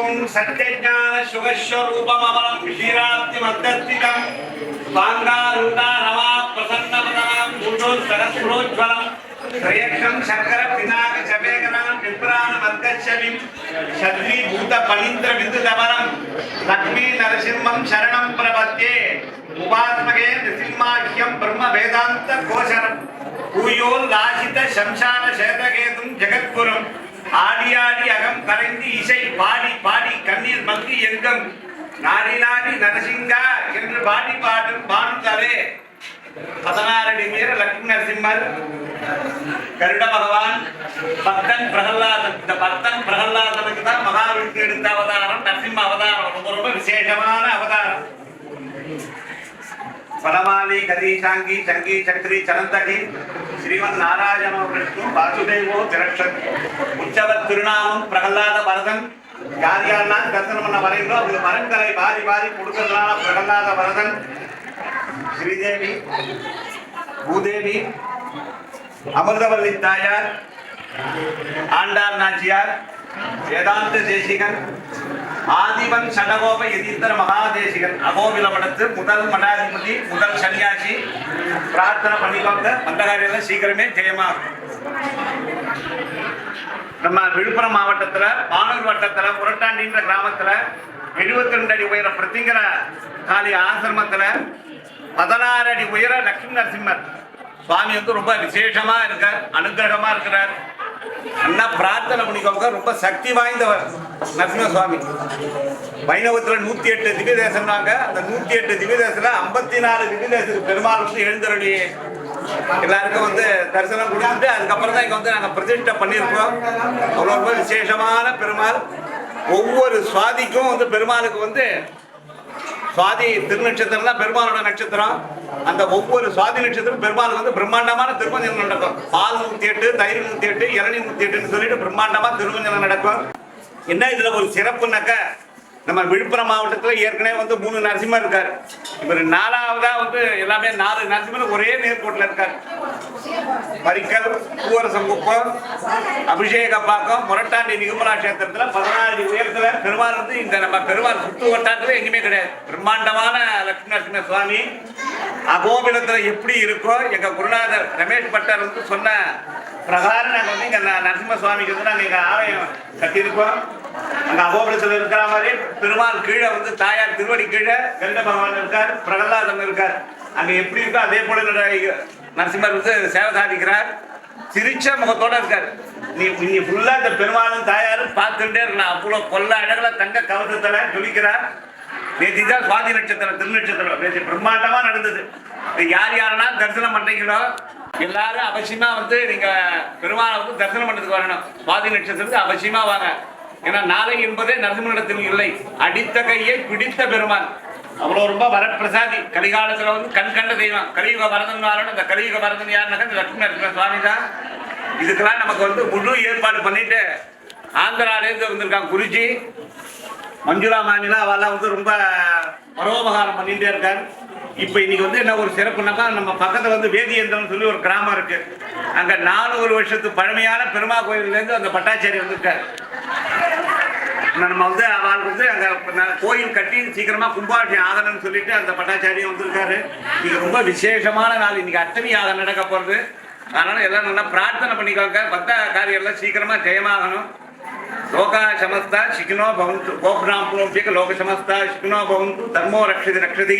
सत्यज्ञान शुभस्वरूपममलं क्षीराब्धिमद्दत्तिकं स्वाङ्गारूढा रमा प्रसन्नवदनं गुरुसहस्रोज्ज्वलं त्रयक्षं शर्कर पिनाक जपेकरां विप्राणमर्गच्छविं शद्रीभूतपनीन्द्रविन्दुधवनं लक्ष्मी नरसिंहं शरणं प्रपद्ये उपात्मके नृसिंहाख्यं ब्रह्मवेदान्तघोषरं भूयोल्लासित शंशान शेतकेतुं जगद्गुरुं ஆடி ஆடி அகம் கரைந்து இசை பாடி பாடி கண்ணீர் மல்கி எங்கும் நாடி நாடி நரசிங்கா என்று பாடி பாடும் பானுதரே 16 அடி உயர லட்சுமி நரசிம்மர் கருட பகவான் பக்தன் பிரகலாதன். இந்த பக்தன் பிரகலாதனுக்கு தான் மகாவிஷ்ணு எடுத்த அவதாரம் நரசிம்ம அவதாரம். ரொம்ப ரொம்ப விசேஷமான அவதாரம். பரமாலி கதீசாங்கி சங்கி சக்ரி சனந்தகி ஸ்ரீமன் நாராயண விஷ்ணு வாசுதேவோ திரட்சத் உற்சவர் திருநாமம் பிரகலாத வரதன். யார் யாரெல்லாம் தரிசனம் பண்ண வரைங்களோ அவங்க மரங்களை வாரி வாரி கொடுக்கறதுனால பிரகலாத வரதன். ஸ்ரீதேவி பூதேவி அமிர்தவல்லி தாயார் ஆண்டாள் நாச்சியார் வேதாந்த தேசிகன் ஆதிவன் சடகோப யதீந்திர மகாதேசிகன் அகோபில மடத்து முதல் மடாதிபதி முதல் சன்னியாசி. பிரார்த்தனை பண்ணிக்கோங்க, அந்த காரியம் சீக்கிரமே ஜெயமாகும். நம்ம விழுப்புரம் மாவட்டத்துல பானூர் வட்டத்துல புரட்டாண்டின்ற கிராமத்துல 72 அடி உயர பிரத்திங்கர காளி ஆசிரமத்துல 16 அடி உயர லட்சுமி நரசிம்மர் சுவாமி வந்து ரொம்ப விசேஷமா இருக்கார், அனுகிரகமா இருக்கிறார். நல்லா பிரார்த்தனை பண்ணிக்கோங்க. ரொம்ப சக்தி வாய்ந்தவர் நரசிம்ம சுவாமி. வைணவத்துல 108 திவ்ய தேசம்னாங்க. அந்த 108 திவ்ய தேசத்துல 54 திவ்ய தேசத்துக்கு பெருமாள் வந்து எழுந்தருளி எல்லாருக்கும் வந்து தரிசனம் கொடுத்துட்டு அதுக்கப்புறம் தான் இங்க வந்து நாங்க பிரதிஷ்டை பண்ணியிருக்கோம். அவ்வளோ ரொம்ப விசேஷமான பெருமாள். ஒவ்வொரு சுவாதிக்கும் வந்து பெருமாளுக்கு வந்து சுவாதி திருநட்சத்திரம் தான் பெருமாளோட நட்சத்திரம். அந்த ஒவ்வொரு சுவாதி நட்சத்திரம் பெருமாளுக்கு வந்து பிரம்மாண்டமான திருமஞ்சனம் நடக்கும். பால் 108, தயிர் 108, இளநீ 108 சொல்லிட்டு பிரம்மாண்டமா திருமஞ்சனம் நடக்கும். என்ன இதுல ஒரு சிறப்புனாக்க, நம்ம விழுப்புரம் மாவட்டத்தில் ஏற்கனவே வந்து 3 நரசிம்மர் இருக்காரு. இவர் 4ஆவதா வந்து எல்லாமே 4 நரசிம்மர் ஒரே நேர்கோட்டில் இருக்காரு. பரிக்கல், பூவரசங்குப்பம், அபிஷேகப்பாக்கம், முரட்டாண்டி நிகுமலா கஷேத்திரத்தில் 16 அடி உயரத்துல பெருமாள் வந்து இந்த நம்ம பெருமாள் சுற்று வட்டாரத்துல எங்குமே கிடையாது. பிரம்மாண்டமான லட்சுமி நரசிம்ம சுவாமி அகோபிலத்துல எப்படி இருக்கோ எங்க குருநாதர் ரமேஷ் பட்டர் வந்து சொன்ன பிரகாரம் நாங்கள் வந்து இங்க நரசிம்ம சுவாமிக்கு வந்து நாங்கள் எங்க ஆலயம் கட்டியிருக்கோம். அங்க அகோபிலத்தில் இருக்கிற மாதிரி பெருமாள் கீழே வந்து தாயார் திருவடி கீழே கருட பகவான் இருக்கார், பிரகலாதன் இருக்கார். அங்க எப்படி இருக்கோ அதே போல நரசிம்மர் வந்து சேவை சாதிக்கிறார். சிரிச்ச முகத்தோட இருக்கார். நீ ஃபுல்லா இந்த பெருமாளும் தாயாரும் பார்த்துட்டே இருக்கலாம். அவ்வளோ கொல்ல அழகுல தங்க கவசத்துல ஜொலிக்கிறார். நேற்று தான் சுவாதி நட்சத்திரம் திருநட்சத்திரம் நேற்று பிரம்மாண்டமா நடந்தது. யார் யாரெல்லாம் தரிசனம் பண்றீங்களோ எல்லாரும் அவசியமா வந்து நீங்க பெருமாளை வந்து தரிசனம் பண்ணதுக்கு வரணும். சுவாதி நட்சத்திரத்துக்கு அவசியமா வாங்க. ஏன்னா நாளை என்பதே நரசிம்மனிடத்தில் இல்லை. அடித்த கையை பிடித்த பெருமான். அவ்வளோ ரொம்ப வரப்பிரசாதி. கலிகாலத்தில் வந்து கண் கண்ட தெய்வம். கலியுக வரதன் வாரணும். இந்த கலியுக வரதன் யாருனாக்கா இந்த லட்சுமி நரசிம்ம சுவாமி தான். இதுக்கெல்லாம் நமக்கு வந்து முழு ஏற்பாடு பண்ணிட்டு ஆந்திராலேருந்து வந்திருக்காங்க குருஜி மஞ்சுளா மாநிலம். அவெல்லாம் வந்து ரொம்ப பரோபகாரம் பண்ணிகிட்டே இருக்காரு. இப்போ இன்னைக்கு வந்து என்ன ஒரு சிறப்புனாக்கா, நம்ம பக்கத்தில் வந்து வேதியந்திரம்னு சொல்லி ஒரு கிராமம் இருக்கு. அங்கே 400 வருஷத்து பழமையான பெருமா கோயிலேருந்து அந்த பட்டாச்சாரி வந்திருக்காரு. நம்ம வந்து அவளுக்கு வந்து அங்கே கோயில் கட்டி சீக்கிரமாக கும்பாபிஷேகம் ஆகணும்னு சொல்லிட்டு அந்த பட்டாச்சாரியும் வந்திருக்காரு. இன்னைக்கு ரொம்ப விசேஷமான நாள். இன்னைக்கு அஷ்டமி யாகம் நடக்க போகிறது. அதனால எல்லாம் நல்லா பிரார்த்தனை பண்ணிக்கோங்க. வந்த காரியம் எல்லாம் சீக்கிரமாக ஜெயமாகணும். லோகா சமஸ்தா சிக்கினோ பவந்து கோபுராம்பூர்வம் லோக சமஸ்தா சிக்கினோ பவந்து தர்மோ ரக்ஷதி ரக்ஷதி.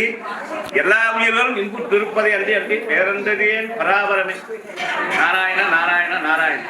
எல்லா உயிர்களும் இன்புற்று இருப்பதை அன்றி அன்றி பேரந்ததேன் பராபரமே. நாராயண நாராயண நாராயண.